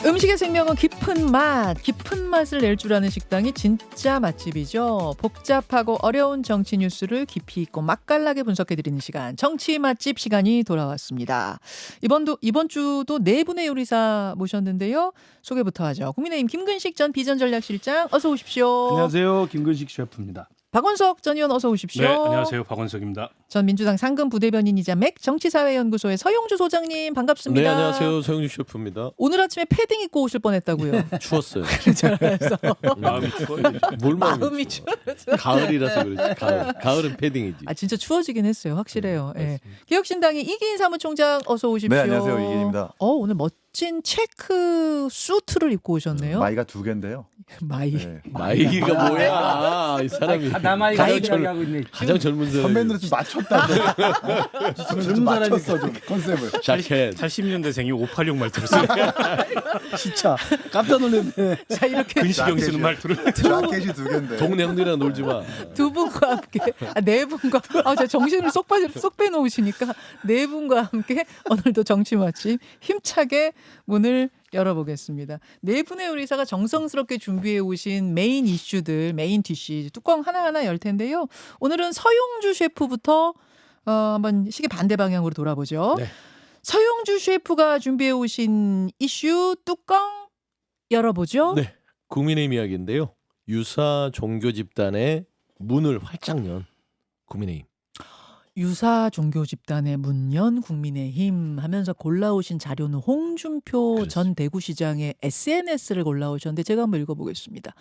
음식의 생명은 깊은 맛을 낼 줄 아는 식당이 진짜 맛집이죠. 복잡하고 어려운 정치 뉴스를 깊이 있고 맛깔나게 분석해드리는 시간, 정치 맛집 시간이 돌아왔습니다. 이번 주도 네 분의 요리사 모셨는데요. 소개부터 하죠. 국민의힘 김근식 전 비전전략실장 어서 오십시오. 안녕하세요. 김근식 셰프입니다. 박원석 전 의원 어서 오십시오. 네, 안녕하세요. 박원석입니다. 전 민주당 상근 부대변인이자 맥 정치사회연구소의 서영주 소장님 반갑습니다. 네, 안녕하세요. 서영주 셰프입니다. 오늘 아침에 패딩 입고 오실 뻔했다고요. 추웠어요. 그래서 마음이 추워요. 뭘 마음이 추워. 가을이라서 그렇지. 가을은 패딩이지. 아 진짜 추워지긴 했어요. 확실해요. 예. 개혁신당의 이기인 사무총장 어서 오십시오. 네, 안녕하세요. 이기인입니다. 오늘 멋진 체크 수트를 입고 오셨네요. 마이가 두 개인데요. 마이. 네. 마이가 뭐야? 이 사람이 남아이가 가이드 얘기하고 있네. 가장 젊은 사람. 선배님들 좀 맞췄다. 좀 맞췄어 좀 컨셉을. 자켓. 80년대생이 586 말투를 쓰네. 진짜 깜짝 놀랐네. 자 이렇게 근시경이 쓰는 말투를. 자켓이 두 개인데. 동네 형들이랑 놀지 마. 두 분과 함께 네 분과 제가 정신을 쏙 빼놓으시니까 네 분과 함께 오늘도 정치 맛집 힘차게 문을 열어보겠습니다. 네 분의 요리사가 정성스럽게 준비해 오신 메인 이슈들, 메인 디쉬 뚜껑 하나하나 열 텐데요. 오늘은 서용주 셰프부터 한번 시계 반대 방향으로 돌아보죠. 네. 서용주 셰프가 준비해 오신 이슈 뚜껑 열어보죠. 네. 국민의힘 이야기인데요. 유사 종교 집단의 문을 활짝 연 국민의힘. 유사 종교 집단의 문연 국민의힘 하면서 골라오신 자료는 홍준표 그렇습니다. 전 대구시장의 SNS를 골라오셨는데 제가 한번 읽어보겠습니다.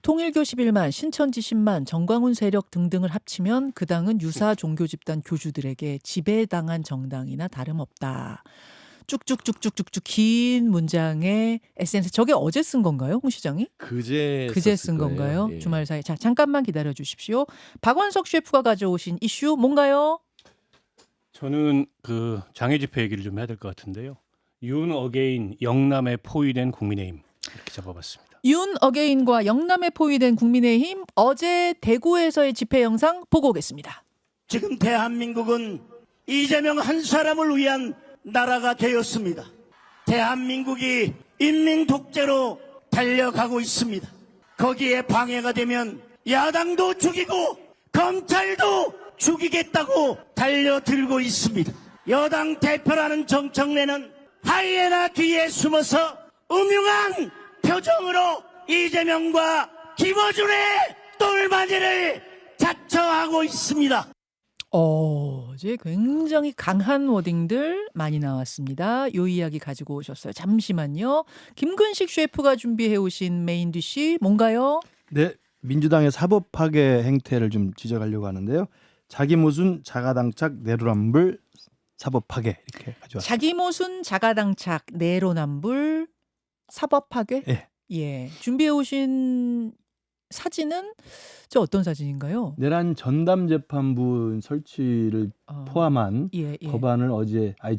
통일교 11만, 신천지 10만, 정광훈 세력 등등을 합치면 그 당은 유사 종교 집단 교주들에게 지배당한 정당이나 다름없다. 쭉쭉쭉쭉쭉쭉 긴 문장의 SNS. 저게 어제 쓴 건가요, 홍 시장이? 그제 쓴 건가요? 예. 주말 사이. 자, 잠깐만 기다려 주십시오. 박원석 셰프가 가져오신 이슈 뭔가요? 저는 그 장애 집회 얘기를 좀 해야 될 것 같은데요. 윤 어게인 영남에 포위된 국민의힘 이렇게 잡아봤습니다. 윤 어게인과 영남에 포위된 국민의힘 어제 대구에서의 집회 영상 보고 오겠습니다. 지금 대한민국은 이재명 한 사람을 위한 나라가 되었습니다. 대한민국이 인민 독재로 달려가고 있습니다. 거기에 방해가 되면 야당도 죽이고 검찰도 죽이겠다고 달려들고 있습니다. 여당 대표라는 정청래는 하이에나 뒤에 숨어서 음흉한 표정으로 이재명과 김어준의 똘마니를 자처하고 있습니다. 어제 굉장히 강한 워딩들 많이 나왔습니다. 요 이야기 가지고 오셨어요. 잠시만요. 김근식 셰프가 준비해 오신 메인 디쉬 뭔가요? 네, 민주당의 사법 파괴 행태를 좀 지적하려고 하는데요. 자기 모순 자가당착 내로남불 사법 파괴 이렇게 가져왔습니다. 자기 모순 자가당착 내로남불 사법 파괴? 예. 준비해 오신 사진은 저 어떤 사진인가요? 내란 전담 재판부 설치를 포함한 예. 법안을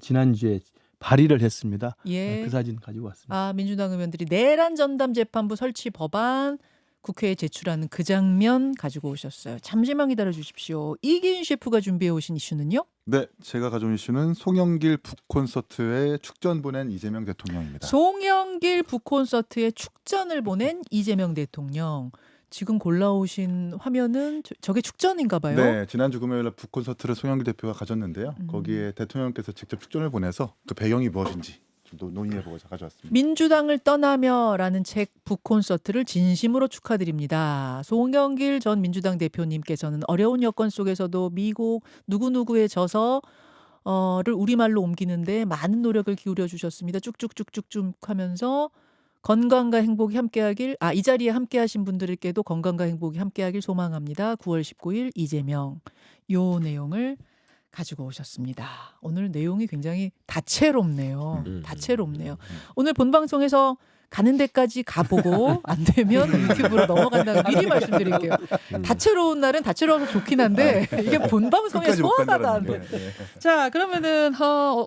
지난주에 발의를 했습니다. 예. 그 사진 가지고 왔습니다. 민주당 의원들이 내란 전담 재판부 설치 법안 국회에 제출하는 그 장면 가지고 오셨어요. 잠시만 기다려 주십시오. 이기인 셰프가 준비해 오신 이슈는요? 네, 제가 가져온 이슈는 송영길 북콘서트에 축전 보낸 이재명 대통령입니다. 송영길 북콘서트에 축전을 보낸 이재명 대통령. 지금 골라오신 화면은 저게 축전인가 봐요. 네, 지난주 금요일에 북콘서트를 송영길 대표가 가졌는데요. 거기에 대통령께서 직접 축전을 보내서 그 배경이 무엇인지 좀 논의해보고 가져왔습니다. 민주당을 떠나며라는 책 북콘서트를 진심으로 축하드립니다. 송영길 전 민주당 대표님께서는 어려운 여건 속에서도 미국 누구누구에 져서 를 우리말로 옮기는데 많은 노력을 기울여 주셨습니다. 쭉쭉쭉쭉쭉 하면서 건강과 행복이 함께하길 이 자리에 함께하신 분들께도 건강과 행복이 함께하길 소망합니다. 9월 19일 이재명 요 내용을 가지고 오셨습니다. 오늘 내용이 굉장히 다채롭네요. 오늘 본 방송에서 가는 데까지 가보고 안 되면 유튜브로 넘어간다는 미리 말씀드릴게요. 다채로운 날은 다채로워서 좋긴 한데 이게 본방송에 끝까지 못 소화가 간다는 안 돼. 게. 자, 그러면은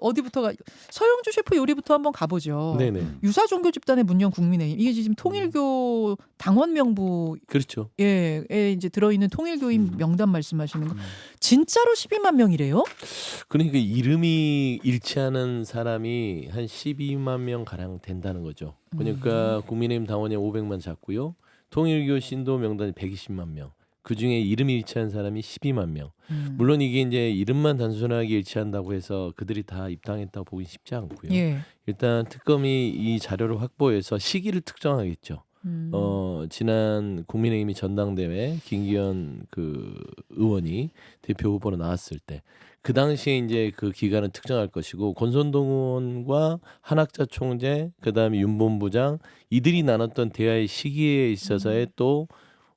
어디부터가 서영주 셰프 요리부터 한번 가보죠. 네네. 유사 종교 집단의 문명 국민의힘 이게 지금 통일교 당원 명부에 그렇죠. 이제 들어있는 통일교인 명단 말씀하시는 거 진짜로 12만 명이래요? 그러니까 이름이 일치하는 사람이 한 12만 명 가량 된다는 거죠. 그러니까 국민의힘 당원이 500만 잡고요. 통일교 신도 명단이 120만 명. 그 중에 이름이 일치한 사람이 12만 명. 물론 이게 이제 이름만 단순하게 일치한다고 해서 그들이 다 입당했다고 보기 쉽지 않고요. 예. 일단 특검이 이 자료를 확보해서 시기를 특정하겠죠. 지난 국민의힘이 전당대회 김기현 그 의원이 대표 후보로 나왔을 때 그 당시에 이제 그 기간을 특정할 것이고 권선동 의원과 한학자 총재 그다음에 윤 본부장 이들이 나눴던 대화의 시기에 있어서의 또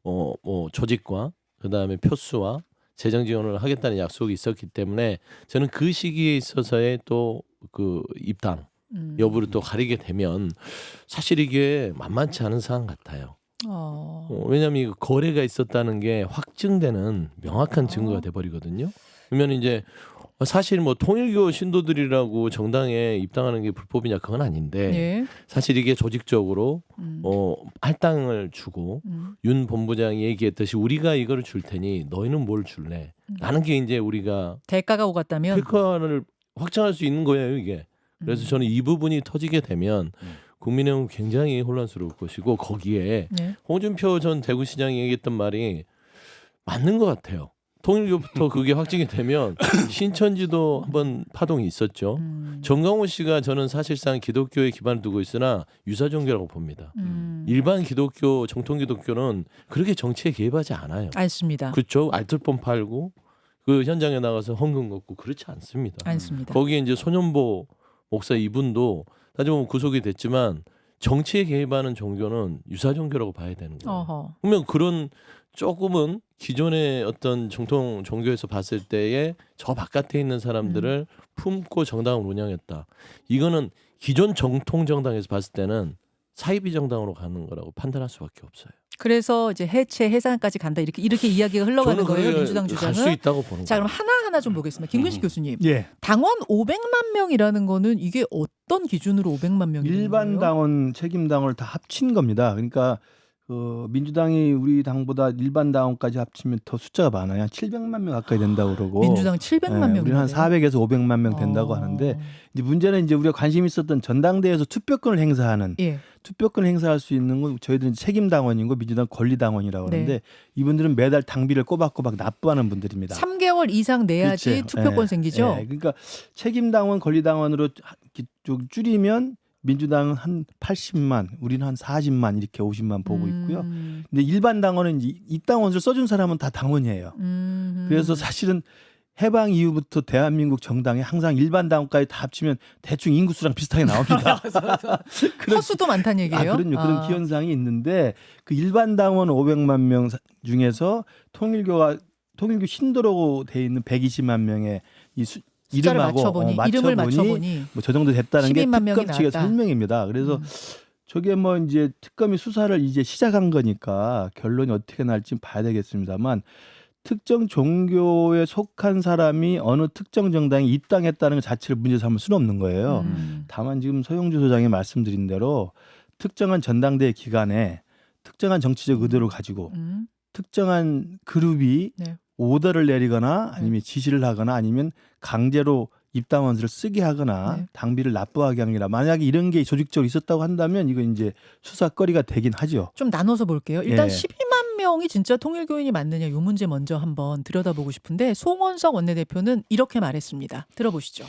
뭐 조직과 그다음에 표수와 재정 지원을 하겠다는 약속이 있었기 때문에 저는 그 시기에 있어서의 또 그 입당 여부를 또 가리게 되면 사실 이게 만만치 않은 상황 같아요. 왜냐하면 이 거래가 있었다는 게 확증되는 명확한 증거가 돼버리거든요. 그러면 이제 사실 뭐 통일교 신도들이라고 정당에 입당하는 게 불법이냐 그건 아닌데 예. 사실 이게 조직적으로 할당을 주고 윤 본부장이 얘기했듯이 우리가 이거를 줄 테니 너희는 뭘 줄래? 라는 게 이제 우리가 대가가 오갔다면 평가를 확정할 수 있는 거예요 이게. 그래서 저는 이 부분이 터지게 되면 국민의힘은 굉장히 혼란스러울 것이고 거기에 네. 홍준표 전 대구시장이 얘기했던 말이 맞는 것 같아요. 통일교부터 그게 확정이 되면 신천지도 한번 파동이 있었죠. 정강호 씨가 저는 사실상 기독교에 기반을 두고 있으나 유사종교라고 봅니다. 일반 기독교 정통 기독교는 그렇게 정치에 개입하지 않아요. 않습니다. 그렇죠. 알뜰폰 팔고 그 현장에 나가서 헌금 걷고 그렇지 않습니다. 않습니다. 거기에 이제 손현보 목사 이분도 따지면 구속이 됐지만 정치에 개입하는 종교는 유사 종교라고 봐야 되는 거예요. 어허. 그러면 그런 조금은 기존의 어떤 정통 종교에서 봤을 때에 저 바깥에 있는 사람들을 품고 정당을 운영했다. 이거는 기존 정통 정당에서 봤을 때는 사이비 정당으로 가는 거라고 판단할 수밖에 없어요. 그래서 이제 해체 해산까지 간다 이렇게 이야기가 흘러가는 저는 거예요. 그게 민주당 갈 주장은. 수 있다고 보는 자, 거예요. 그럼 하나하나 좀 보겠습니다. 김근식 교수님. 예. 당원 500만 명이라는 거는 이게 어떤 기준으로 500만 명이 되는 일반 거예요? 당원, 책임 당원을 다 합친 겁니다. 그러니까 민주당이 우리 당보다 일반 당원까지 합치면 더 숫자가 많아요. 한 700만 명 가까이 된다고 그러고. 민주당 700만 명. 우리는 한 400에서 500만 명 된다고 하는데 이제 문제는 이제 우리가 관심 있었던 전당대회에서 투표권을 행사하는 예. 투표권을 행사할 수 있는 건 저희들은 책임 당원이고 민주당 권리 당원이라고 하는데 네. 이분들은 매달 당비를 꼬박꼬박 납부하는 분들입니다. 3개월 이상 내야지 그렇죠. 투표권 예, 생기죠. 예. 그러니까 책임 당원, 권리 당원으로 좀 줄이면 민주당은 한 80만, 우리는 한 40만 이렇게 50만 보고 있고요. 근데 일반 당원은 입당원을 써준 사람은 다 당원이에요. 그래서 사실은 해방 이후부터 대한민국 정당에 항상 일반 당원까지 다 합치면 대충 인구수랑 비슷하게 나옵니다. 허수도 많다는 얘기예요. 그럼요. 그런 기현상이 있는데 그 일반 당원 500만 명 중에서 통일교 신도라고 돼 있는 120만 명의 숫자를 이름하고 이름을 맞춰보니 뭐 저 정도 됐다는 게 12만 명이 특검 측의 나왔다. 설명입니다. 그래서 저게 뭐 이제 특검이 수사를 이제 시작한 거니까 결론이 어떻게 날지 봐야 되겠습니다만 특정 종교에 속한 사람이 어느 특정 정당에 입당했다는 것 자체를 문제 삼을 수는 없는 거예요. 다만 지금 서영주 소장이 말씀드린 대로 특정한 전당대회 기간에 특정한 정치적 의도를 가지고 특정한 그룹이 네. 오더를 내리거나 아니면 지시를 하거나 아니면 강제로 입당원서를 쓰게 하거나 네. 당비를 납부하게 하느라 만약에 이런 게 조직적으로 있었다고 한다면 이건 이제 수사거리가 되긴 하죠. 좀 나눠서 볼게요. 일단 예. 12만 명이 진짜 통일교인이 맞느냐 이 문제 먼저 한번 들여다보고 싶은데 송원석 원내대표는 이렇게 말했습니다. 들어보시죠.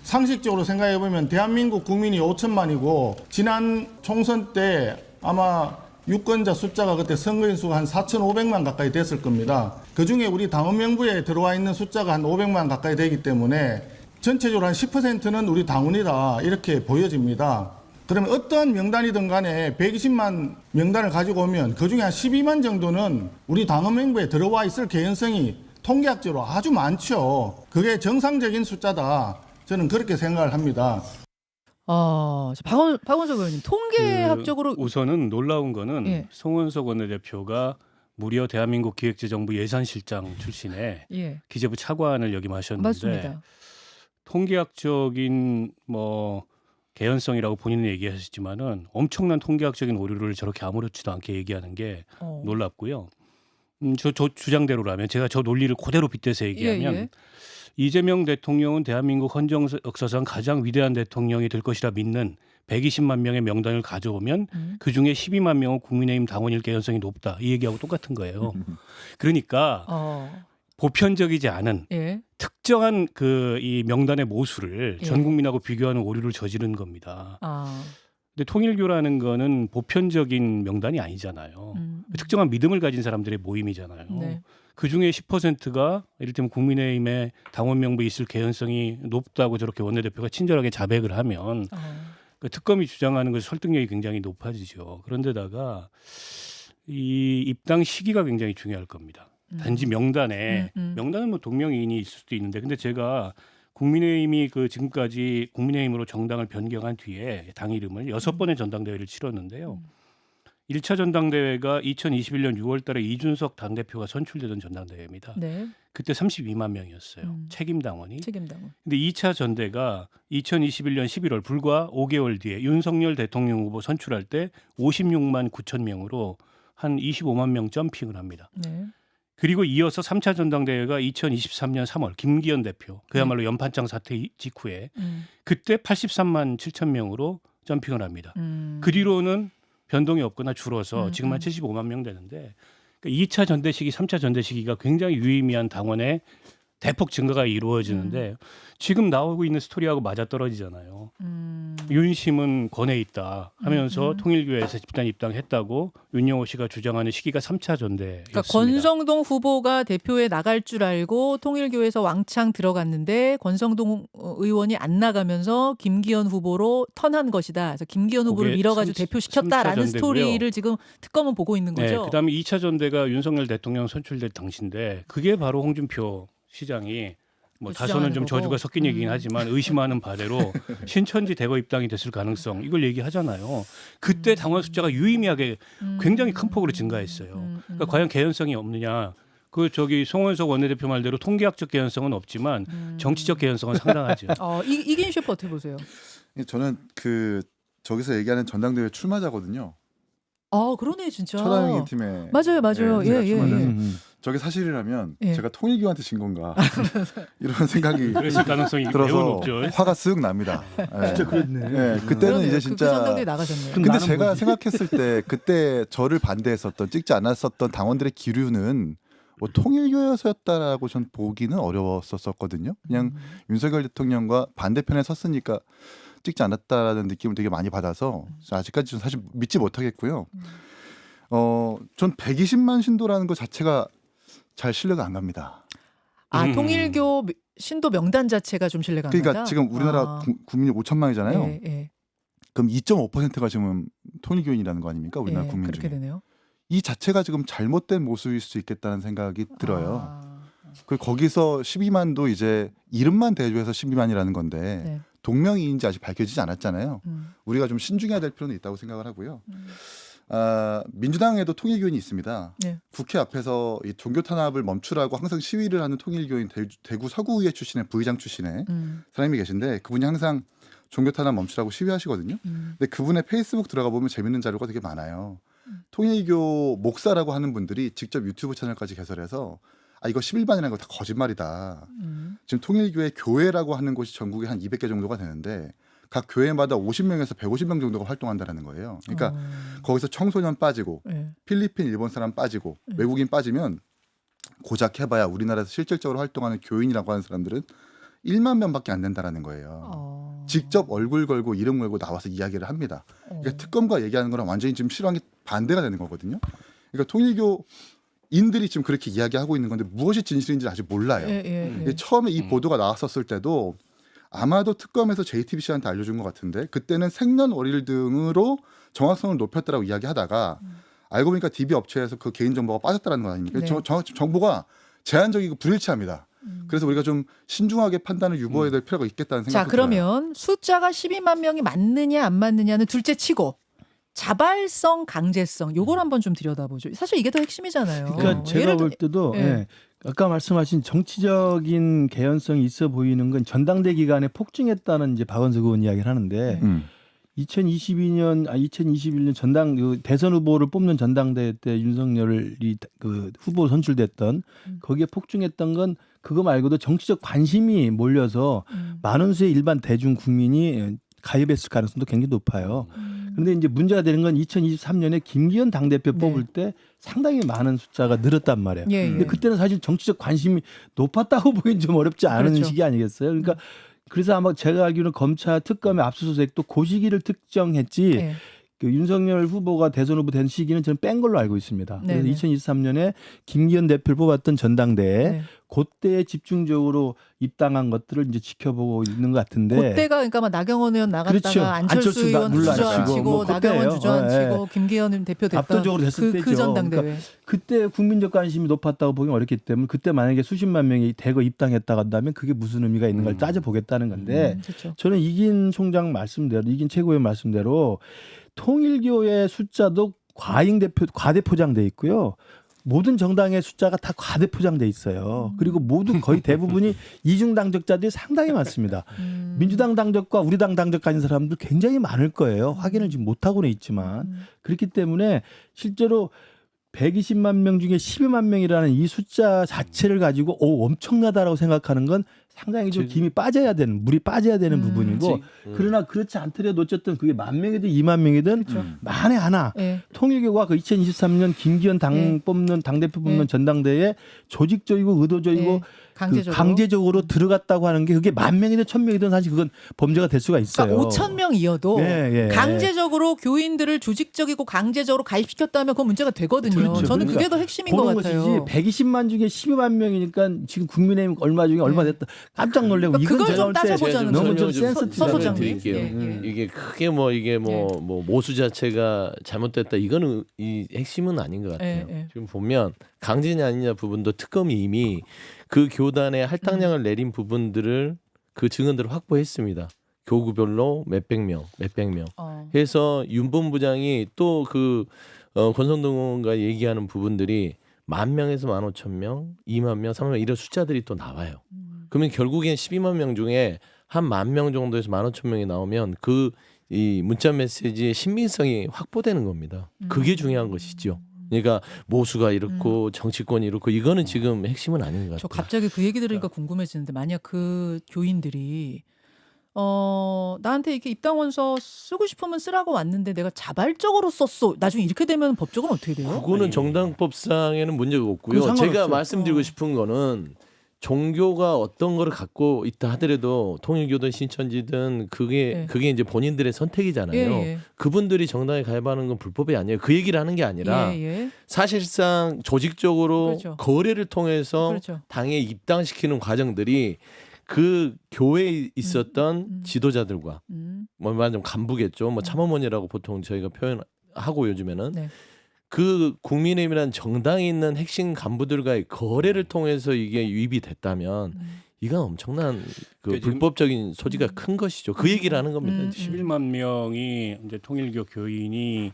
상식적으로 생각해보면 대한민국 국민이 5천만이고 지난 총선 때 아마 유권자 숫자가 그때 선거인 수가 한 4,500만 가까이 됐을 겁니다. 그중에 우리 당원 명부에 들어와 있는 숫자가 한 500만 가까이 되기 때문에 전체적으로 한 10%는 우리 당원이다 이렇게 보여집니다. 그러면 어떠한 명단이든 간에 120만 명단을 가지고 오면 그중에 한 12만 정도는 우리 당원 명부에 들어와 있을 개연성이 통계학적으로 아주 많죠. 그게 정상적인 숫자다. 저는 그렇게 생각을 합니다. 박원석 의원님 통계학적으로 우선은 놀라운 거는 예. 송원석 원내대표가 무려 대한민국 기획재정부 예산실장 출신의 예, 기재부 차관을 역임하셨는데 맞습니다. 통계학적인 뭐 개연성이라고 본인은 얘기하셨지만은 엄청난 통계학적인 오류를 저렇게 아무렇지도 않게 얘기하는 게 놀랍고요. 저 주장대로라면 제가 저 논리를 그대로 빗대서 얘기하면 예. 이재명 대통령은 대한민국 헌정 역사상 가장 위대한 대통령이 될 것이라 믿는 120만 명의 명단을 가져오면 그중에 12만 명은 국민의힘 당원일 개연성이 높다. 이 얘기하고 똑같은 거예요. 그러니까 보편적이지 않은 예. 특정한 그 이 명단의 모수를 예. 전 국민하고 비교하는 오류를 저지른 겁니다. 아, 근데 통일교라는 거는 보편적인 명단이 아니잖아요. 특정한 믿음을 가진 사람들의 모임이잖아요. 네. 그중에 10%가 이를테면 국민의힘의 당원 명부에 있을 개연성이 높다고 저렇게 원내대표가 친절하게 자백을 하면 그 특검이 주장하는 것 설득력이 굉장히 높아지죠. 그런데다가 이 입당 시기가 굉장히 중요할 겁니다. 단지 명단에 명단은 뭐 동명이인이 있을 수도 있는데 근데 제가 국민의힘이 그 지금까지 국민의힘으로 정당을 변경한 뒤에 당 이름을 6번의 전당대회를 치렀는데요. 1차 전당대회가 2021년 6월 달에 이준석 당대표가 선출되던 전당대회입니다. 네. 그때 32만 명이었어요. 책임 당원이. 책임당원. 근데 2차 전대가 2021년 11월 불과 5개월 뒤에 윤석열 대통령 후보 선출할 때 56만 9천 명으로 한 25만 명 점핑을 합니다. 네. 그리고 이어서 3차 전당대회가 2023년 3월 김기현 대표 그야말로 연판장 사태 직후에 그때 83만 7천 명으로 점핑을 합니다. 그 뒤로는 변동이 없거나 줄어서 지금 한 75만 명 되는데 그러니까 2차 전대 시기, 3차 전대 시기가 굉장히 유의미한 당원의 대폭 증가가 이루어지는데 지금 나오고 있는 스토리하고 맞아떨어지잖아요. 윤심은 권해 있다 하면서 통일교에서 집단 입당했다고 윤영호 씨가 주장하는 시기가 3차 전대였습니다. 그러니까 권성동 후보가 대표에 나갈 줄 알고 통일교에서 왕창 들어갔는데 권성동 의원이 안 나가면서 김기현 후보로 턴한 것이다. 그래서 김기현 후보를 그게 밀어가지고 3차 대표시켰다라는 전대고요. 스토리를 지금 특검은 보고 있는 거죠. 네, 그다음에 2차 전대가 윤석열 대통령 선출될 당시인데 그게 바로 홍준표 시장이 뭐 다소는 좀 거고. 저주가 섞인 얘기긴 하지만 의심하는 바대로 신천지 대거 입당이 됐을 가능성 이걸 얘기하잖아요. 그때 당원 숫자가 유의미하게 굉장히 큰 폭으로 증가했어요. 그러니까 과연 개연성이 없느냐? 그 저기 송원석 원내대표 말대로 통계학적 개연성은 없지만 정치적 개연성은 상당하죠. 이긴 셰프 어떻게 보세요? 저는 그 저기서 얘기하는 전당대회 출마자거든요. 그러네 진짜. 천하영희 팀에 맞아요. 제가 예. 출마자예요. 저게 사실이라면 예. 제가 통일교한테 진 건가 이런 생각이 그랬을 가능성이 매우 들어서 높죠. 화가 쓱 납니다. 진짜 그랬네. 네, 그때는 그러네요. 이제 그 진짜 전당대회 나가셨네요. 그럼 근데 나는 제가 뭐지? 생각했을 때 그때 저를 반대했었던 찍지 않았었던 당원들의 기류는 뭐 통일교였다라고 전 보기는 어려웠었거든요. 그냥 윤석열 대통령과 반대편에 섰으니까 찍지 않았다라는 느낌을 되게 많이 받아서 아직까지 좀 사실 믿지 못하겠고요. 전 120만 신도라는 것 자체가 잘 신뢰가 안 갑니다. 통일교 신도 명단 자체가 좀 신뢰가 안 그러니까 간다? 지금 우리나라 국민이 5천만이잖아요. 예. 그럼 2.5%가 지금 통일교인이라는 거 아닙니까? 우리나라 예, 국민 그렇게 중에. 되네요. 이 자체가 지금 잘못된 모습일 수 있겠다는 생각이 들어요. 그 거기서 12만도 이제 이름만 대조해서 12만이라는 건데 네. 동명이인지 아직 밝혀지지 않았잖아요. 우리가 좀 신중해야 될 필요는 있다고 생각을 하고요. 민주당에도 통일교인이 있습니다. 네. 국회 앞에서 이 종교 탄압을 멈추라고 항상 시위를 하는 통일교인 대구 서구의회 출신의 부의장 출신의 사람이 계신데 그분이 항상 종교 탄압 멈추라고 시위하시거든요. 근데 그분의 페이스북 들어가 보면 재밌는 자료가 되게 많아요. 통일교 목사라고 하는 분들이 직접 유튜브 채널까지 개설해서 이거 11만이라는 거 다 거짓말이다. 지금 통일교회 교회라고 하는 곳이 전국에 한 200개 정도가 되는데 각 교회마다 50명에서 150명 정도가 활동한다는 거예요. 그러니까 거기서 청소년 빠지고 네. 필리핀, 일본 사람 빠지고 외국인 빠지면 고작 해봐야 우리나라에서 실질적으로 활동하는 교인이라고 하는 사람들은 1만 명밖에 안 된다라는 거예요. 직접 얼굴 걸고 이름 걸고 나와서 이야기를 합니다. 그러니까 특검과 얘기하는 거랑 완전히 지금 실황이 반대가 되는 거거든요. 그러니까 통일교인들이 지금 그렇게 이야기하고 있는 건데 무엇이 진실인지 아직 몰라요. 처음에 이 보도가 나왔었을 때도 아마도 특검에서 JTBC한테 알려준 것 같은데 그때는 생년월일 등으로 정확성을 높였다라고 이야기하다가 알고 보니까 DB 업체에서 그 개인정보가 빠졌다는 거 아닙니까? 네. 정보가 제한적이고 불일치합니다. 그래서 우리가 좀 신중하게 판단을 유보해야 될 필요가 있겠다는 자, 생각이 들어요. 그러면 숫자가 12만 명이 맞느냐 안 맞느냐는 둘째 치고 자발성, 강제성 요걸 한번 좀 들여다보죠. 사실 이게 더 핵심이잖아요. 그러니까 제가 예를 볼 들- 때도 예. 예, 아까 말씀하신 정치적인 개연성이 있어 보이는 건 전당대 기간에 폭증했다는 이제 박원석 의원 이야기를 하는데 2021년 그 대선 후보를 뽑는 전당대회 때 윤석열이 그 후보 선출됐던 거기에 폭증했던 건 그거 말고도 정치적 관심이 몰려서 많은 수의 일반 대중 국민이 가입했을 가능성도 굉장히 높아요. 그런데 이제 문제가 되는 건 2023년에 김기현 당대표 네. 뽑을 때 상당히 많은 숫자가 늘었단 말이에요. 예, 예. 근데 그때는 사실 정치적 관심이 높았다고 보기엔 좀 어렵지 않은 그렇죠. 시기 아니겠어요? 그러니까 그래서 아마 제가 알기로는 검찰 특검의 압수수색도 그 시기를 특정했지 예. 그 윤석열 후보가 대선 후보 된 시기는 저는 뺀 걸로 알고 있습니다. 그래서 네네. 2023년에 김기현 대표를 뽑았던 전당대회 네. 그때에 집중적으로 입당한 것들을 이제 지켜보고 있는 것 같은데 그때가 그러니까 막 나경원 의원 나갔다가 그렇죠. 안철수 안철수 의원 물러나시고 주저앉히고 뭐 나경원 그때예요. 주저앉히고 김기현 대표 됐던 압도적으로 됐을 그 때죠. 전당대회. 그때 국민적 관심이 높았다고 보기 어렵기 때문에 그때 만약에 수십만 명이 대거 입당했다고 한다면 그게 무슨 의미가 있는 걸 따져보겠다는 건데 그렇죠. 저는 이긴 총장 말씀대로 이긴 최고위원 말씀대로 통일교의 숫자도 과대포장돼 있고요. 모든 정당의 숫자가 다 과대포장돼 있어요. 그리고 모두 거의 대부분이 이중 당적자들이 상당히 많습니다. 민주당 당적과 우리 당 당적 가진 사람들 굉장히 많을 거예요. 확인을 지금 못하고는 있지만 그렇기 때문에 실제로 120만 명 중에 12만 명이라는 이 숫자 자체를 가지고 엄청나다라고 생각하는 건 상당히 좀 김이 빠져야 되는 물이 빠져야 되는 부분이고 그러나 그렇지 않더라도 어쨌든 그게 10,000명이든 2만 명이든 만에 하나 예. 통일교가 그 2023년 김기현 예. 당대표 뽑는 예. 전당대회에 조직적이고 의도적이고 예. 강제적으로. 강제적으로 들어갔다고 하는 게 그게 10,000명이든 1,000명이든 사실 그건 범죄가 될 수가 있어요. 그러니까 5,000명이어도 예, 예. 강제적으로 교인들을 조직적이고 강제적으로 가입시켰다면 그건 문제가 되거든요. 그렇죠. 저는 그게 그러니까 더 핵심인 것 그런 같아요. 것이지 120만 중에 12만 명이니까 지금 국민의힘 얼마 중에 얼마 됐다 깜짝 놀래고 그러니까 이건 그걸 제가 좀 볼 때 따져보자는 너무 거죠. 좀 서 센스티브한 소장님. 드릴게요. 예, 예. 이게 크게 뭐 이게 뭐 모수 자체가 잘못됐다 이거는 이 핵심은 아닌 것 같아요. 예, 예. 지금 보면 강제냐 아니냐 부분도 특검이 이미 그 교단의 할당량을 내린 부분들을 그 증언들을 확보했습니다. 교구별로 몇백 명 해서 윤 본부장이 또 그 권성동 의원과 얘기하는 부분들이 10,000명에서 15,000명, 20,000명, 30,000명 이런 숫자들이 또 나와요. 그러면 결국엔 12만 명 중에 한 10,000명 정도에서 15,000명이 나오면 그 이 문자 메시지의 신빙성이 확보되는 겁니다. 그게 중요한 것이죠. 그러니까 모수가 이렇고 정치권이 이렇고 이거는 지금 핵심은 아닌 것 저 같아요. 갑자기 그 얘기 들으니까 궁금해지는데 만약 그 교인들이 나한테 이렇게 입당원서 쓰고 싶으면 쓰라고 왔는데 내가 자발적으로 썼어. 나중에 이렇게 되면 법적으로 어떻게 돼요? 그거는 정당법상에는 문제가 없고요. 그건 상관없죠. 제가 말씀드리고 싶은 거는 종교가 어떤 거를 갖고 있다 하더라도 통일교든 신천지든 그게 이제 본인들의 선택이잖아요. 예, 예. 그분들이 정당에 가입하는 건 불법이 아니에요. 그 얘기를 하는 게 아니라 예, 예. 사실상 조직적으로 그렇죠. 거래를 통해서 그렇죠. 당에 입당시키는 과정들이 그 교회에 있었던 지도자들과 뭐 말하자면 간부겠죠. 뭐 참어머니라고 보통 저희가 표현하고 요즘에는 네. 그 국민의힘이라는 정당에 있는 핵심 간부들과의 거래를 통해서 이게 유입이 됐다면 이건 엄청난 그 그러니까 지금 불법적인 소지가 큰 것이죠. 그 얘기를 하는 겁니다. 11만 명이 이제 통일교 교인이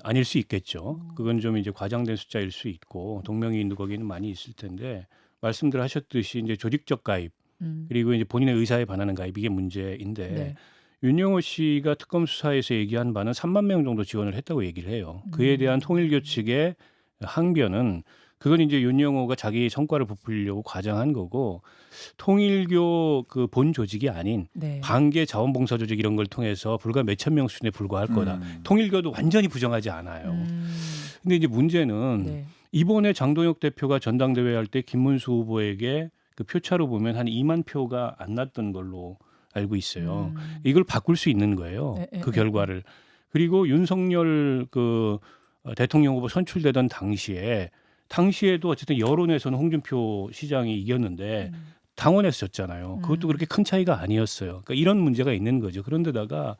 아닐 수 있겠죠. 그건 좀 이제 과장된 숫자일 수 있고 동명이인도 거기는 많이 있을 텐데 말씀들 하셨듯이 이제 조직적 가입 그리고 이제 본인의 의사에 반하는 가입 이게 문제인데 네. 윤영호 씨가 특검 수사에서 얘기한 바는 3만 명 정도 지원을 했다고 얘기를 해요. 그에 대한 통일교 측의 항변은 그건 이제 윤영호가 자기 성과를 부풀리려고 과장한 거고 통일교 그 본 조직이 아닌 네. 관계 자원봉사 조직 이런 걸 통해서 불과 몇천 명 수준에 불과할 거다. 통일교도 완전히 부정하지 않아요. 근데 이제 문제는 네. 이번에 장동혁 대표가 전당대회 할 때 김문수 후보에게 그 표차로 보면 한 2만 표가 안 났던 걸로 알고 있어요. 이걸 바꿀 수 있는 거예요. 그 결과를. 그리고 윤석열 그 대통령 후보 선출되던 당시에도 어쨌든 여론에서는 홍준표 시장이 이겼는데 당원했었잖아요. 그것도 그렇게 큰 차이가 아니었어요. 그러니까 이런 문제가 있는 거죠. 그런데다가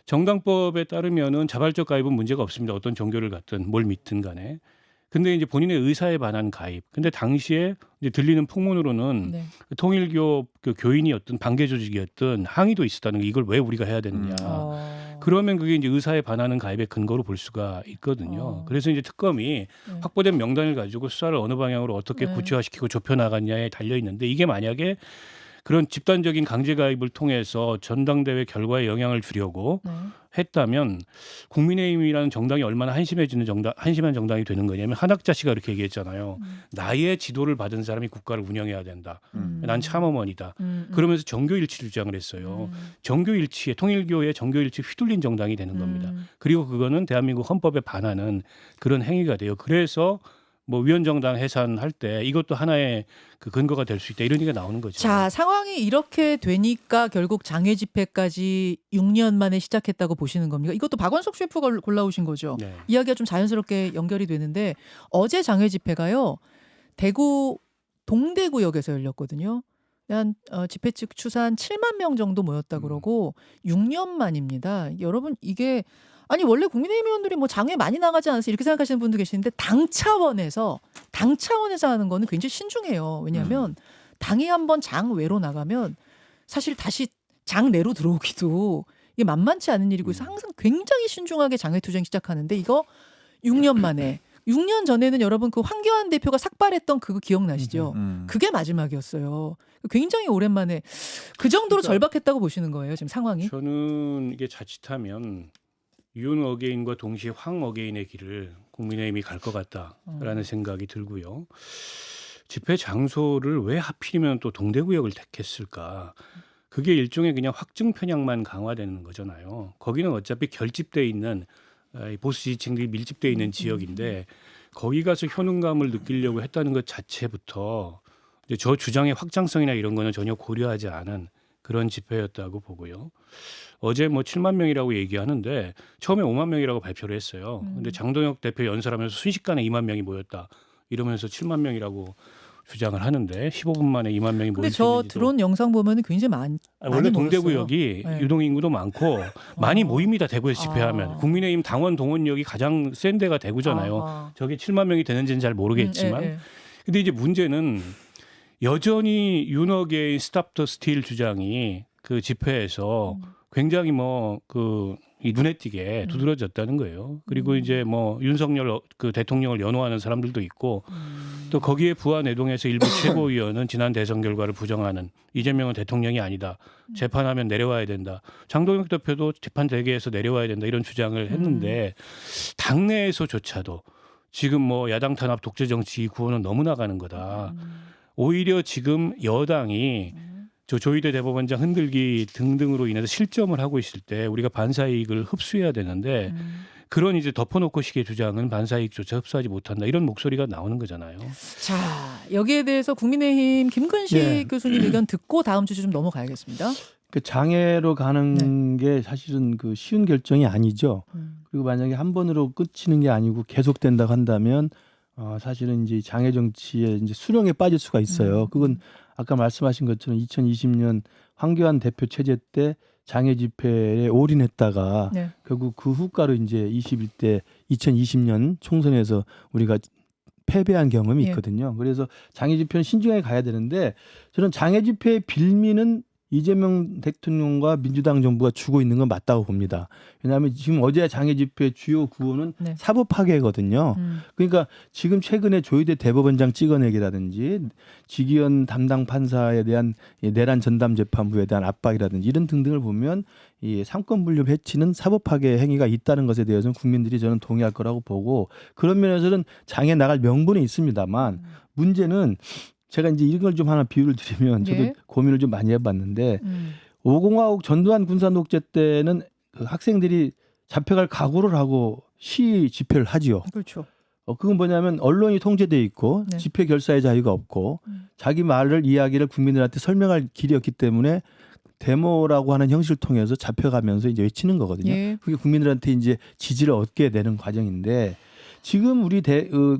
정당법에 따르면은 자발적 가입은 문제가 없습니다. 어떤 종교를 갖든 뭘 믿든 간에. 근데 이제 본인의 의사에 반한 가입. 근데 당시에 이제 들리는 풍문으로는 네. 통일교 그 교인이었든 반개 조직이었든 항의도 있었다는 거. 이걸 왜 우리가 해야 되느냐. 그러면 그게 이제 의사에 반하는 가입의 근거로 볼 수가 있거든요. 그래서 이제 특검이 확보된 명단을 가지고 수사를 어느 방향으로 어떻게 네. 구체화시키고 좁혀 나갔냐에 달려 있는데 이게 만약에 그런 집단적인 강제 가입을 통해서 전당대회 결과에 영향을 주려고 네. 했다면 국민의힘이라는 정당이 얼마나 한심한 정당이 되는 거냐면 한학자 씨가 그렇게 얘기했잖아요. 나의 지도를 받은 사람이 국가를 운영해야 된다. 난 참어머니다. 그러면서 정교일치 주장을 했어요. 정교일치에 통일교의 정교일치 휘둘린 정당이 되는 겁니다. 그리고 그거는 대한민국 헌법에 반하는 그런 행위가 돼요. 그래서 뭐 위원정당 해산할 때 이것도 하나의 그 근거가 될 수 있다 이런 얘기가 나오는 거죠. 자, 상황이 이렇게 되니까 결국 장애 집회까지 6년 만에 시작했다고 보시는 겁니까? 이것도 박원석 셰프가 골라오신 거죠. 네. 이야기가 좀 자연스럽게 연결이 되는데 어제 장애 집회가요. 대구 동대구역에서 열렸거든요. 한 집회 측 추산 7만 명 정도 모였다 그러고 6년 만입니다. 여러분 이게 아니 원래 국민의힘 의원들이 뭐 장외 많이 나가지 않았어요 이렇게 생각하시는 분도 계시는데 당 차원에서 하는 거는 굉장히 신중해요. 왜냐하면 당이 한번 장외로 나가면 사실 다시 장내로 들어오기도 이게 만만치 않은 일이고 그래서 항상 굉장히 신중하게 장외투쟁 시작하는데 이거 6년 만에 6년 전에는 여러분 그 황교안 대표가 삭발했던 그거 기억나시죠? 그게 마지막이었어요. 굉장히 오랜만에 그 정도로 절박했다고 보시는 거예요 지금 상황이? 저는 이게 자칫하면 윤 어게인과 동시에 황 어게인의 길을 국민의힘이 갈 것 같다라는 생각이 들고요. 집회 장소를 왜 하필이면 또 동대구역을 택했을까? 그게 일종의 그냥 확증 편향만 강화되는 거잖아요. 거기는 어차피 결집돼 있는 보수 지지층들이 밀집돼 있는 지역인데 거기 가서 효능감을 느끼려고 했다는 것 자체부터 이제 저 주장의 확장성이나 이런 거는 전혀 고려하지 않은 그런 집회였다고 보고요. 어제 뭐 7만 명이라고 얘기하는데 처음에 5만 명이라고 발표를 했어요. 근데 장동혁 대표 연설하면서 순식간에 2만 명이 모였다. 이러면서 7만 명이라고 주장을 하는데 15분 만에 2만 명이 근데 모일 수 저 있는지도. 들어온 영상 보면은 굉장히 많이 원래 모였어요. 동대구역이 네. 유동 인구도 많고 많이 모입니다. 대구에서 집회하면. 국민의힘 당원 동원력이 가장 센 데가 대구잖아요. 저게 7만 명이 되는지는 잘 모르겠지만. 예, 예. 근데 이제 문제는 여전히 윤어게인 스탑 더 스틸 주장이 그 집회에서 굉장히 뭐 이 눈에 띄게 두드러졌다는 거예요. 그리고 이제 뭐 윤석열 그 대통령을 연호하는 사람들도 있고 또 거기에 부하내동에서 일부 최고위원은 지난 대선 결과를 부정하는 이재명은 대통령이 아니다. 재판하면 내려와야 된다. 장동혁 대표도 재판 대계에서 내려와야 된다. 이런 주장을 했는데 당내에서조차도 지금 뭐 야당 탄압 독재 정치 구호는 너무 나가는 거다. 오히려 지금 여당이 저 조희대 대법원장 흔들기 등등으로 인해서 실점을 하고 있을 때 우리가 반사이익을 흡수해야 되는데 그런 이제 덮어놓고 식의 주장은 반사이익조차 흡수하지 못한다. 이런 목소리가 나오는 거잖아요. 자, 여기에 대해서 국민의힘 김근식 네. 교수님 의견 듣고 다음 주제 좀 넘어가야겠습니다. 그 장애로 가는 게 사실은 그 쉬운 결정이 아니죠. 그리고 만약에 한 번으로 끝이는 게 아니고 계속된다고 한다면 사실은 이제 장애 정치에 이제 수렁에 빠질 수가 있어요. 그건 아까 말씀하신 것처럼 2020년 황교안 대표 체제 때 장애 집회에 올인했다가 네. 결국 그 후가로 이제 21대 2020년 총선에서 우리가 패배한 경험이 예. 있거든요. 그래서 장애 집회는 신중하게 가야 되는데 저는 장애 집회의 빌미는 이재명 대통령과 민주당 정부가 주고 있는 건 맞다고 봅니다. 왜냐하면 지금 어제 장애 집회 주요 구호는 네. 사법 파괴거든요. 그러니까 지금 최근에 조희대 대법원장 찍어내기라든지 지기현 담당 판사에 대한 내란 전담 재판부에 대한 압박이라든지 이런 등등을 보면 이 상권 분립 해치는 사법 파괴 행위가 있다는 것에 대해서는 국민들이 저는 동의할 거라고 보고 그런 면에서는 장애 나갈 명분이 있습니다만 문제는 제가 이제 이걸 좀 하나 비유를 드리면 저도 예. 고민을 좀 많이 해봤는데 5공화국 전두환 군사 독재 때는 그 학생들이 잡혀갈 각오를 하고 시 집회를 하지요. 그렇죠. 그건 뭐냐면 언론이 통제돼 있고 네. 집회 결사의 자유가 없고 자기 말을 이야기를 국민들한테 설명할 길이었기 때문에 데모라고 하는 형식을 통해서 잡혀가면서 이제 외치는 거거든요. 예. 그게 국민들한테 이제 지지를 얻게 되는 과정인데 지금 우리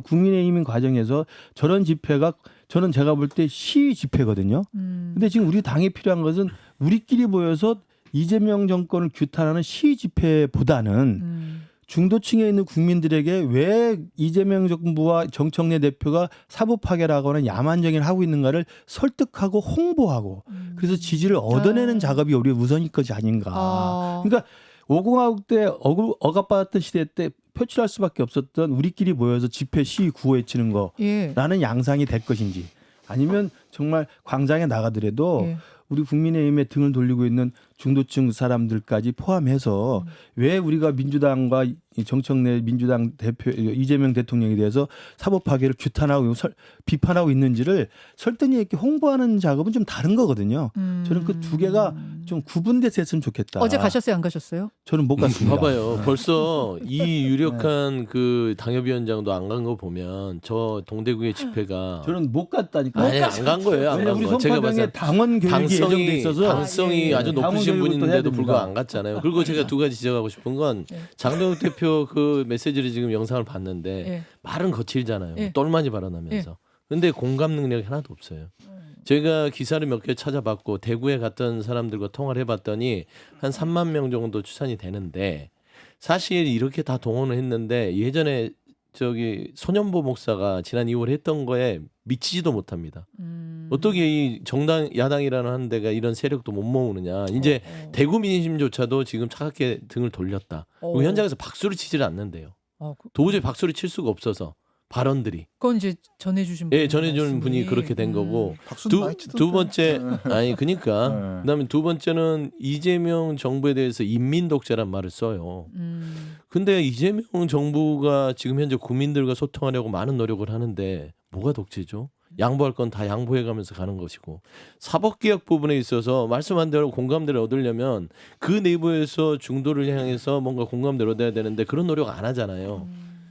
국민의힘 과정에서 저런 집회가 저는 제가 볼 때 시 집회거든요. 근데 지금 우리 당에 필요한 것은 우리끼리 모여서 이재명 정권을 규탄하는 시 집회보다는 중도층에 있는 국민들에게 왜 이재명 정부와 정청래 대표가 사법 파괴라고 하는 야만 정의를 하고 있는가를 설득하고 홍보하고 그래서 지지를 얻어내는 작업이 우리 우선일 것이 아닌가. 그러니까 5공화국 때 억압받았던 시대 때 표출할 수밖에 없었던 우리끼리 모여서 집회 시위 구호 외치는 거라는 양상이 될 것인지 아니면 정말 광장에 나가더라도 우리 국민의힘에 등을 돌리고 있는 중도층 사람들까지 포함해서 왜 우리가 민주당과 정청래 민주당 대표 이재명 대통령에 대해서 사법 파괴를 규탄하고 비판하고 있는지를 설득력 있게 홍보하는 작업은 좀 다른 거거든요. 저는 그 두 개가 좀 구분돼서 했으면 좋겠다. 어제 가셨어요? 안 가셨어요? 저는 못 갔습니다. 봐봐요. 벌써 이 유력한 그 당협위원장도 안 간 거 보면 저 동대구의 집회가 저는 못 갔다니까. 아니 안 간 거예요. 안 간 우리 거. 제가 송파병에 봤을 때 당원 교육이 예정돼 있어서 당성이 아주 당원 높으신 교육부터 해야 분인데도 됩니다. 불구하고 안 갔잖아요. 그리고 제가 두 가지 지적하고 싶은 건 장동욱 대표 그 메시지를 지금 영상을 봤는데 말은 거칠잖아요. 똘마니 발언하면서. 근데 공감 능력이 하나도 없어요. 제가 기사를 몇 개 찾아봤고 대구에 갔던 사람들과 통화를 해봤더니 한 3만 명 정도 추산이 되는데 사실 이렇게 다 동원을 했는데 예전에 저기 소년보 목사가 지난 2월에 했던 거에 미치지도 못합니다. 어떻게 이 정당 야당이라는 한 데가 이런 세력도 못 모으느냐. 이제 대구 민심조차도 지금 차갑게 등을 돌렸다. 그리고 현장에서 박수를 치지를 않는데요. 도저히 박수를 칠 수가 없어서 발언들이. 그건 이제 전해주신 분. 예, 전해주는 분이 그렇게 된 거고. 박수는 많이 치던데. 두 번째 아니 그러니까 그다음에 두 번째는 이재명 정부에 대해서 인민 독재란 말을 써요. 근데 이재명 정부가 지금 현재 국민들과 소통하려고 많은 노력을 하는데 뭐가 독재죠? 양보할 건 다 양보해가면서 가는 것이고 사법개혁 부분에 있어서 말씀한 대로 공감대를 얻으려면 그 내부에서 중도를 향해서 뭔가 공감대를 얻어야 되는데 그런 노력 안 하잖아요.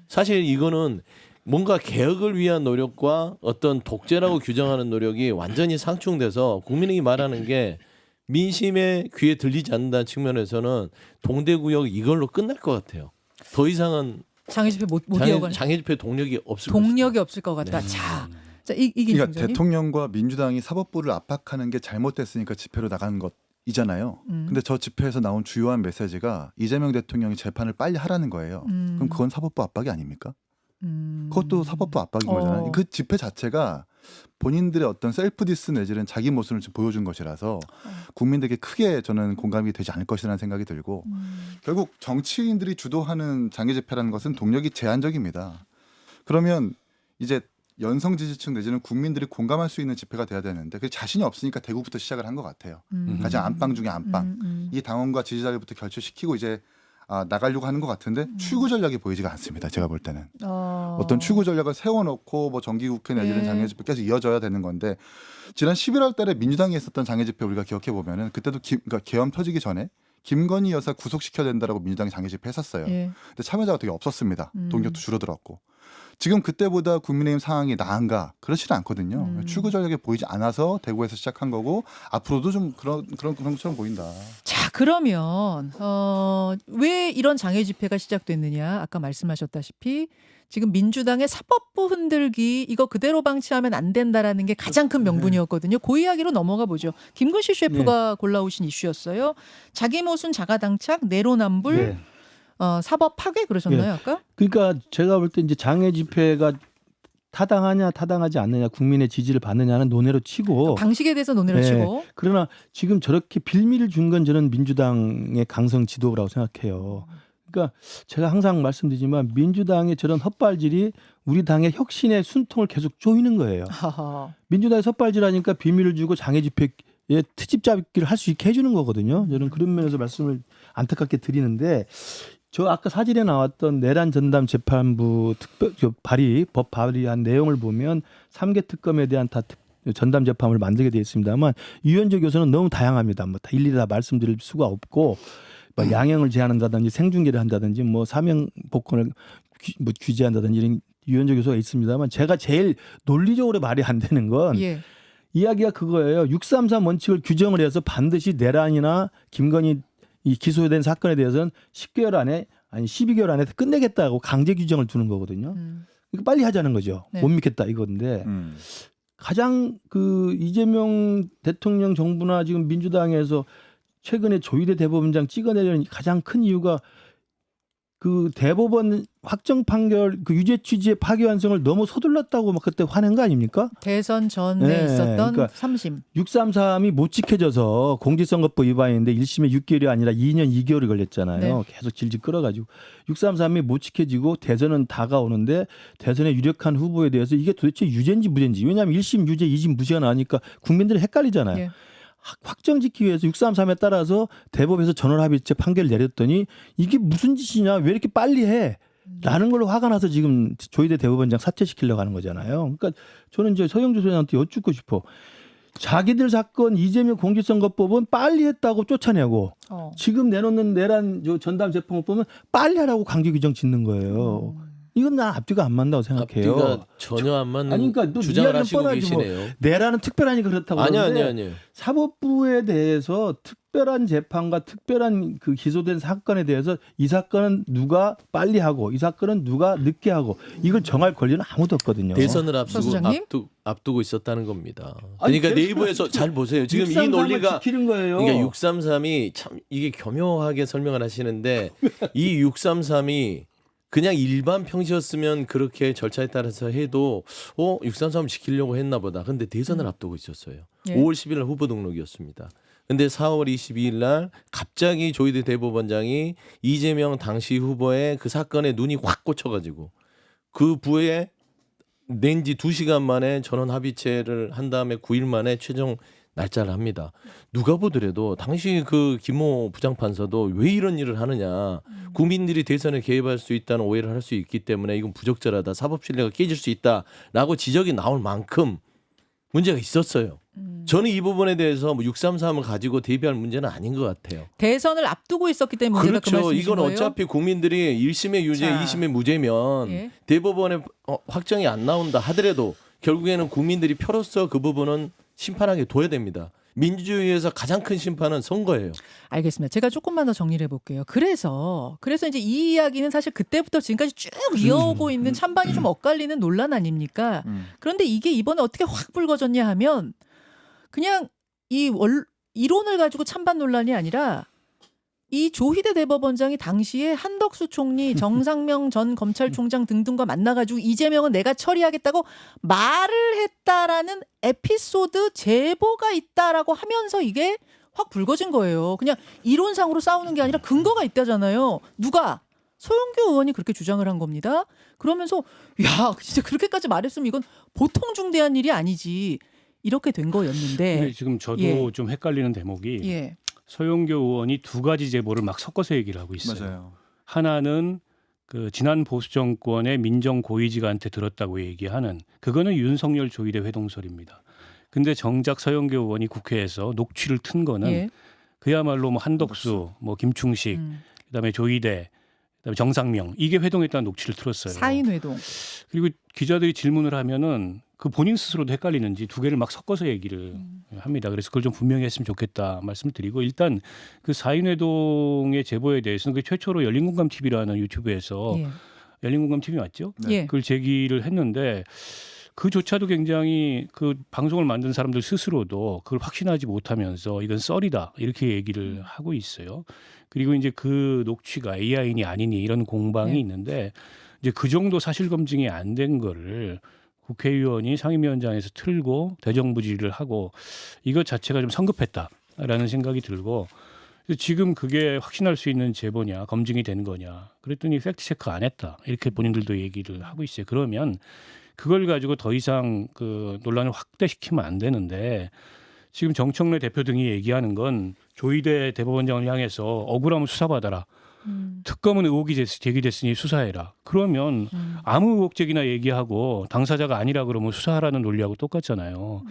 사실 이거는 뭔가 개혁을 위한 노력과 어떤 독재라고 규정하는 노력이 완전히 상충돼서 국민이 말하는 게 민심의 귀에 들리지 않는다는 측면에서는 동대구역 이걸로 끝날 것 같아요. 더 이상은 장애 집회 못 이어가는. 장애 집회 동력이 없을 동력이 없을 것 같다. 자, 이게 그러니까 대통령과 민주당이 사법부를 압박하는 게 잘못됐으니까 집회로 나가는 것이잖아요. 근데 저 집회에서 나온 주요한 메시지가 이재명 대통령이 재판을 빨리 하라는 거예요. 그럼 그건 사법부 압박이 아닙니까? 그것도 사법부 압박인 거잖아요. 그 집회 자체가 본인들의 어떤 셀프 디스 내지는 자기 모습을 좀 보여준 것이라서 국민들에게 크게 저는 공감이 되지 않을 것이라는 생각이 들고 결국 정치인들이 주도하는 장애 집회라는 것은 동력이 제한적입니다. 그러면 이제 연성 지지층 내지는 국민들이 공감할 수 있는 집회가 돼야 되는데 그 자신이 없으니까 대구부터 시작을 한 것 같아요. 가장 안방 중에 안방. 이 당원과 지지자들부터 결출시키고 이제 나가려고 하는 것 같은데 출구 전략이 보이지가 않습니다. 제가 볼 때는 어떤 출구 전략을 세워놓고 뭐 정기국회 내지는 장애 집회 계속 이어져야 되는 건데 지난 11월달에 민주당이 했었던 장애 집회 우리가 기억해 보면은 그때도 그러니까 계엄 터지기 전에 김건희 여사 구속시켜야 된다라고 민주당이 장애 집회 했었어요. 근데 참여자가 되게 없었습니다. 동력도 줄어들었고 지금 그때보다 국민의힘 상황이 나은가 그렇지는 않거든요. 출구 전략이 보이지 않아서 대구에서 시작한 거고 앞으로도 좀 그런 것처럼 보인다. 자, 그러면 왜 이런 장애 집회가 시작됐느냐? 아까 말씀하셨다시피 지금 민주당의 사법부 흔들기 이거 그대로 방치하면 안 된다라는 게 가장 큰 명분이었거든요. 그 이야기로 넘어가 보죠. 김근식 셰프가 골라오신 이슈였어요. 자기 모순 자가당착 내로남불 사법 파괴 그러셨나요 아까? 그러니까 제가 볼 때 이제 장애 집회가 타당하냐 타당하지 않느냐 국민의 지지를 받느냐는 논외로 치고 방식에 대해서 논의를 치고 그러나 지금 저렇게 빌미를 준 건 저는 민주당의 강성 지도라고 생각해요. 그러니까 제가 항상 말씀드리지만 민주당의 저런 헛발질이 우리 당의 혁신의 순통을 계속 조이는 거예요. 민주당이 헛발질하니까 빌미를 주고 장애 집회에 트집 잡기를 할 수 있게 해주는 거거든요. 저는 그런 면에서 말씀을 안타깝게 드리는데 저 아까 사진에 나왔던 내란 전담 재판부 법 발의한 내용을 보면 3개 특검에 대한 다 전담 재판을 만들게 되어 있습니다만 유연적 요소는 너무 다양합니다. 뭐 다 일일이 다 말씀드릴 수가 없고 뭐 양형을 제한한다든지 생중계를 한다든지 뭐 사명 복권을 규제한다든지 이런 유연적 요소가 있습니다만 제가 제일 논리적으로 말이 안 되는 건 이야기가 그거예요. 633 원칙을 규정을 해서 반드시 내란이나 김건희 이 기소된 사건에 대해서는 10개월 안에 아니 12개월 안에 끝내겠다고 강제 규정을 두는 거거든요. 그러니까 빨리 하자는 거죠. 못 믿겠다 이건데 가장 그 이재명 대통령 정부나 지금 민주당에서 최근에 조희대 대법원장 찍어내려는 가장 큰 이유가 그 대법원 확정 판결 그 유죄 취지의 파기환송을 너무 서둘렀다고 막 그때 화낸 거 아닙니까? 대선 전에 네, 있었던 그러니까 3심. 633이 못 지켜져서 공직선거법 위반인데 1심에 6개월이 아니라 2년 2개월이 걸렸잖아요. 네. 계속 질질 끌어가지고 633이 못 지켜지고 대선은 다가오는데 대선에 유력한 후보에 대해서 이게 도대체 유죄인지 무죄인지 왜냐하면 1심 유죄 2심 무죄가 나니까 국민들이 헷갈리잖아요. 예. 확정지키기 위해서 633에 따라서 대법에서 전원합의체 판결을 내렸더니 이게 무슨 짓이냐 왜 이렇게 빨리 해 라는 걸로 화가 나서 지금 조희대 대법원장 사퇴시키려고 하는 거잖아요. 그러니까 저는 이제 서영주 소장한테 여쭙고 싶어. 자기들 사건 이재명 공직선거법은 빨리 했다고 쫓아내고 지금 내놓는 내란 전담 재판을 보면 빨리 하라고 강제 규정 짓는 거예요. 이건 난 앞뒤가 안 맞는다고 생각해요. 앞뒤가 전혀 안 맞는 아니, 그러니까 주장을 이해하면 하시고 뻔하지 뭐. 계시네요. 내란은 특별하니까 그렇다고 하는데 아니요. 사법부에 대해서 특별한 재판과 특별한 그 기소된 사건에 대해서 이 사건은 누가 빨리 하고 이 사건은 누가 늦게 하고 이걸 정할 권리는 아무도 없거든요. 대선을 소장님? 앞두고 있었다는 겁니다. 아니, 그러니까 내부에서 잘 보세요. 지금 이 633을 논리가 지키는 거예요. 그러니까 633이 참 이게 교묘하게 설명을 하시는데 이 633이 그냥 일반 평시였으면 그렇게 절차에 따라서 해도 633 지키려고 했나 보다. 근데 대선을 앞두고 있었어요. 예. 5월 10일 날 후보 등록이었습니다. 근데 4월 22일 날 갑자기 조희대 대법원장이 이재명 당시 후보의 그 사건에 눈이 확 꽂혀가지고 그 부에 낸 지 2시간 만에 전원 합의체를 한 다음에 9일 만에 최종 날짜를 합니다. 누가 보더라도 당시 그 김모 부장판사도 왜 이런 일을 하느냐. 국민들이 대선에 개입할 수 있다는 오해를 할 수 있기 때문에 이건 부적절하다. 사법 신뢰가 깨질 수 있다라고 지적이 나올 만큼 문제가 있었어요. 저는 이 부분에 대해서 633을 가지고 대비할 문제는 아닌 것 같아요. 대선을 앞두고 있었기 때문에 문제다 그 그렇죠. 말씀이신 이건 거예요? 어차피 국민들이 1심의 유죄, 자. 2심의 무죄면 예. 대법원에 확정이 안 나온다 하더라도 결국에는 국민들이 표로서 그 부분은 심판하게 둬야 됩니다. 민주주의에서 가장 큰 심판은 선거예요. 알겠습니다. 제가 조금만 더 정리를 해볼게요. 그래서 이제 이 이야기는 사실 그때부터 지금까지 쭉 이어오고 있는 찬반이 좀 엇갈리는 논란 아닙니까? 그런데 이게 이번에 어떻게 확 불거졌냐 하면 그냥 이론을 가지고 찬반 논란이 아니라 이 조희대 대법원장이 당시에 한덕수 총리, 정상명 전 검찰총장 등등과 만나가지고 이재명은 내가 처리하겠다고 말을 했다라는 에피소드 제보가 있다라고 하면서 이게 확 불거진 거예요. 그냥 이론상으로 싸우는 게 아니라 근거가 있다잖아요. 누가? 소영교 의원이 그렇게 주장을 한 겁니다. 그러면서 야 진짜 그렇게까지 말했으면 이건 보통 중대한 일이 아니지. 이렇게 된 거였는데. 근데 지금 저도 예. 좀 헷갈리는 대목이 예. 서영교 의원이 두 가지 제보를 막 섞어서 얘기를 하고 있어요. 맞아요. 하나는 그 지난 보수 정권의 민정 고위직한테 들었다고 얘기하는 그거는 윤석열 조희대 회동설입니다. 근데 정작 서영교 의원이 국회에서 녹취를 튼 거는 예. 그야말로 뭐 한덕수, 뭐 김충식, 그다음에 조희대, 그다음에 정상명 이게 회동했다는 녹취를 틀었어요. 4인 회동. 그리고 기자들이 질문을 하면은 그 본인 스스로도 헷갈리는지 두 개를 막 섞어서 얘기를 합니다. 그래서 그걸 좀 분명히 했으면 좋겠다 말씀을 드리고 일단 그 4인 회동의 제보에 대해서는 그 최초로 열린공감 TV라는 유튜브에서 예. 열린공감 TV 맞죠? 예. 그걸 제기를 했는데 그조차도 굉장히 그 방송을 만든 사람들 스스로도 그걸 확신하지 못하면서 이건 썰이다 이렇게 얘기를 하고 있어요. 그리고 이제 그 녹취가 AI니 아니니 이런 공방이 네. 있는데 이제 그 정도 사실 검증이 안 된 거를 국회의원이 상임위원장에서 틀고 대정부질을 하고 이것 자체가 좀 성급했다라는 생각이 들고 지금 그게 확신할 수 있는 제보냐 검증이 된 거냐 그랬더니 팩트 체크 안 했다 이렇게 본인들도 얘기를 하고 있어요. 그러면 그걸 가지고 더 이상 그 논란을 확대시키면 안 되는데 지금 정청래 대표 등이 얘기하는 건 조희대 대법원장을 향해서 억울하면 수사받아라. 특검은 의혹이 제기됐으니 수사해라. 그러면 아무 의혹 제기나 얘기하고 당사자가 아니라 그러면 수사하라는 논리하고 똑같잖아요.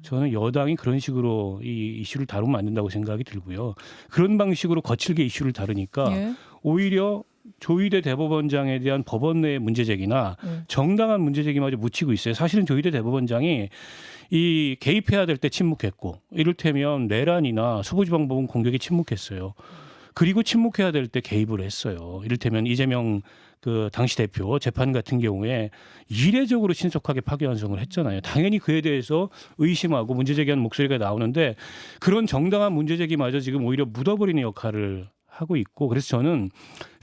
저는 여당이 그런 식으로 이 이슈를 다루면 안 된다고 생각이 들고요. 그런 방식으로 거칠게 이슈를 다루니까 예. 오히려 조희대 대법원장에 대한 법원 내 문제 제기나 정당한 문제 제기마저 묻히고 있어요. 사실은 조희대 대법원장이 이 개입해야 될 때 침묵했고 이를테면 내란이나 서부지방법원 공격에 침묵했어요. 그리고 침묵해야 될 때 개입을 했어요. 이를테면 이재명 그 당시 대표 재판 같은 경우에 이례적으로 신속하게 파기환송을 했잖아요. 당연히 그에 대해서 의심하고 문제 제기하는 목소리가 나오는데 그런 정당한 문제 제기마저 지금 오히려 묻어버리는 역할을 하고 있고 그래서 저는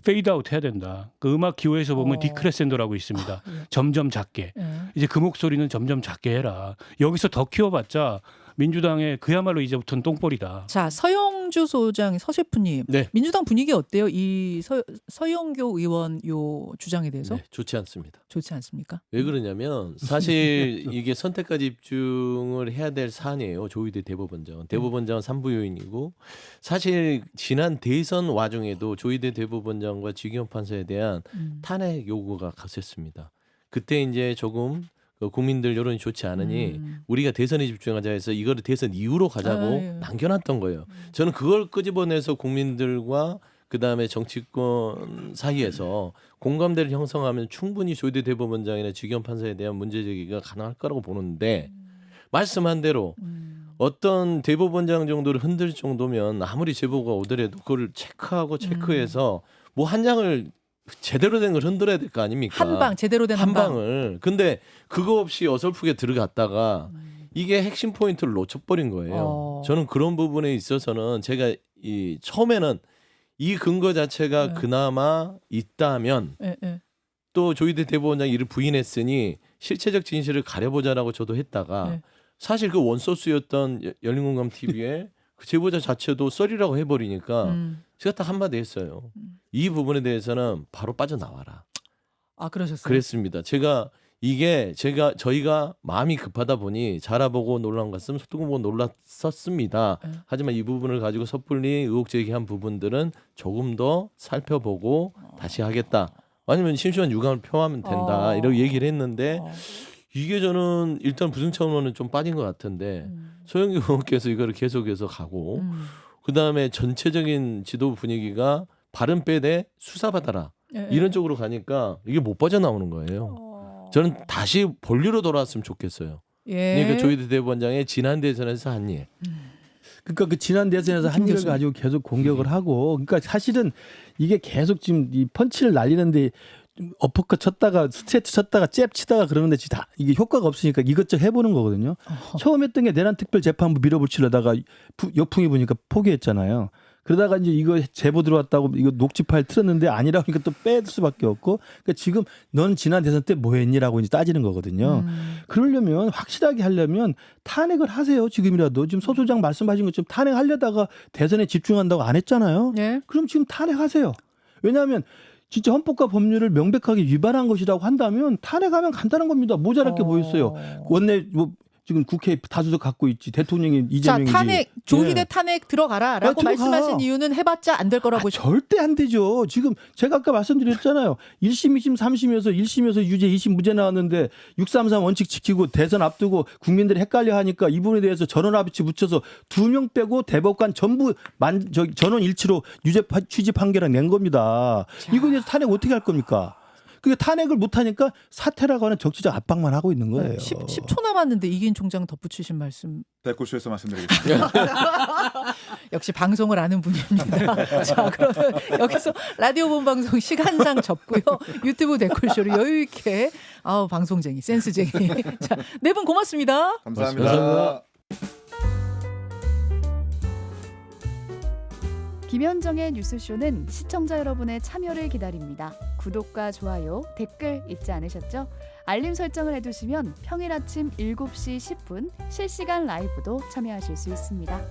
페이드아웃 해야 된다. 그 음악 기호에서 보면 디크레센도라고 있습니다. 점점 작게. 이제 그 목소리는 점점 작게 해라. 여기서 더 키워봤자 민주당의 그야말로 이제부터는 똥볼이다. 자, 서영주 소장, 서셰프님, 네. 민주당 분위기 어때요? 이 서영교 의원 요 주장에 대해서 네, 좋지 않습니다. 좋지 않습니까? 왜 그러냐면 사실 이게 선택과 집중을 해야 될 사안이에요. 조희대 대법원장은. 대법원장은 3부 요인이고 사실 지난 대선 와중에도 조희대 대법원장과 지기현 판사에 대한 탄핵 요구가 거셌습니다. 그때 이제 조금 국민들 여론이 좋지 않으니 우리가 대선에 집중하자 해서 이거를 대선 이후로 가자고 남겨놨던 거예요. 저는 그걸 끄집어내서 국민들과 그다음에 정치권 사이에서 공감대를 형성하면 충분히 조희대 대법원장이나 지기현 판사에 대한 문제 제기가 가능할 거라고 보는데 말씀한 대로 어떤 대법원장 정도를 흔들 정도면 아무리 제보가 오더라도 그걸 체크해서 뭐 한 장을 제대로 된 걸 흔들어야 될 거 아닙니까? 한 방 제대로 된 한 방. 방을. 근데 그거 없이 어설프게 들어갔다가 이게 핵심 포인트를 놓쳐버린 거예요. 저는 그런 부분에 있어서는 제가 이 처음에는 이 근거 자체가 그나마 있다면 또 조희대 대법원장이 이를 부인했으니 실체적 진실을 가려보자라고 저도 했다가 사실 그 원소스였던 열린공감 TV에 그 제보자 자체도 썰이라고 해버리니까 제가 딱 한마디 했어요. 이 부분에 대해서는 바로 빠져나와라. 아, 그러셨어요? 그랬습니다. 저희가 마음이 급하다 보니 자라보고 놀란 것 같으면 소뚜껑 보고 놀랐었습니다. 하지만 이 부분을 가지고 섣불리 의혹 제기한 부분들은 조금 더 살펴보고 다시 하겠다. 아니면 심심한 유감을 표하면 된다. 이렇게 얘기를 했는데 이게 저는 일단 부승차원은 좀 빠진 것 같은데 소영기 의원께서 이거를 계속해서 가고 그다음에 전체적인 지도 분위기가 바른 빼대 수사받아라 이런 쪽으로 가니까 이게 못 빠져나오는 거예요. 저는 다시 본류로 돌아왔으면 좋겠어요. 그러니까 조희대 대법원장의 지난 대선에서 한 일. 그러니까 그 지난 대선에서 한 일을 가지고 계속 공격을 하고, 그러니까 사실은 이게 계속 지금 이 펀치를 날리는데 어퍼컷 쳤다가 스트레이트 쳤다가 잽 치다가 그러는데 다 이게 효과가 없으니까 이것저것 해보는 거거든요. 처음 했던 게 내란 특별재판부 밀어붙이려다가 역풍이 부니까 포기했잖아요. 그러다가 이제 이거 제보 들어왔다고 이거 녹취 파일 틀었는데 아니라고 하니까 또 뺄 수밖에 없고, 그러니까 지금 넌 지난 대선 때 뭐 했니라고 이제 따지는 거거든요. 그러려면 확실하게 하려면 탄핵을 하세요. 지금이라도 지금 서 소장 말씀하신 것처럼 탄핵하려다가 대선에 집중한다고 안 했잖아요. 네. 그럼 지금 탄핵하세요. 왜냐하면 진짜 헌법과 법률을 명백하게 위반한 것이라고 한다면 탄핵하면 간단한 겁니다. 모자랄 게 뭐 있어요. 원내 뭐 지금 국회 다수석 갖고 있지. 대통령이 이재명이지. 자, 탄핵 조희대 예. 탄핵 들어가라라고 들어가. 말씀하신 이유는 해봤자 안 될 거라고 보시. 절대 안 되죠. 지금 제가 아까 말씀드렸잖아요. 1심, 2심, 3심에서 1심에서 유죄, 2심 무죄 나왔는데 633 원칙 지키고 대선 앞두고 국민들이 헷갈려 하니까 이 부분에 대해서 전원 합의치 붙여서 2명 빼고 대법관 전부 전원 일치로 유죄 취지 판결을 낸 겁니다. 이거에 대해서 탄핵 어떻게 할 겁니까? 그게 탄핵을 못하니까 사퇴라고 하는 정치적 압박만 하고 있는 거예요. 10초 남았는데 이기인 총장 덧붙이신 말씀. 댓글쇼에서 말씀드리겠습니다. 역시 방송을 아는 분입니다. 자, 그러면 여기서 라디오 본방송 시간상 접고요. 유튜브 댓글쇼로 여유 있게 방송쟁이, 센스쟁이. 자, 네 분 고맙습니다. 감사합니다. 감사합니다. 김현정의 뉴스쇼는 시청자 여러분의 참여를 기다립니다. 구독과 좋아요, 댓글 잊지 않으셨죠? 알림 설정을 해두시면 평일 아침 7시 10분 실시간 라이브도 참여하실 수 있습니다.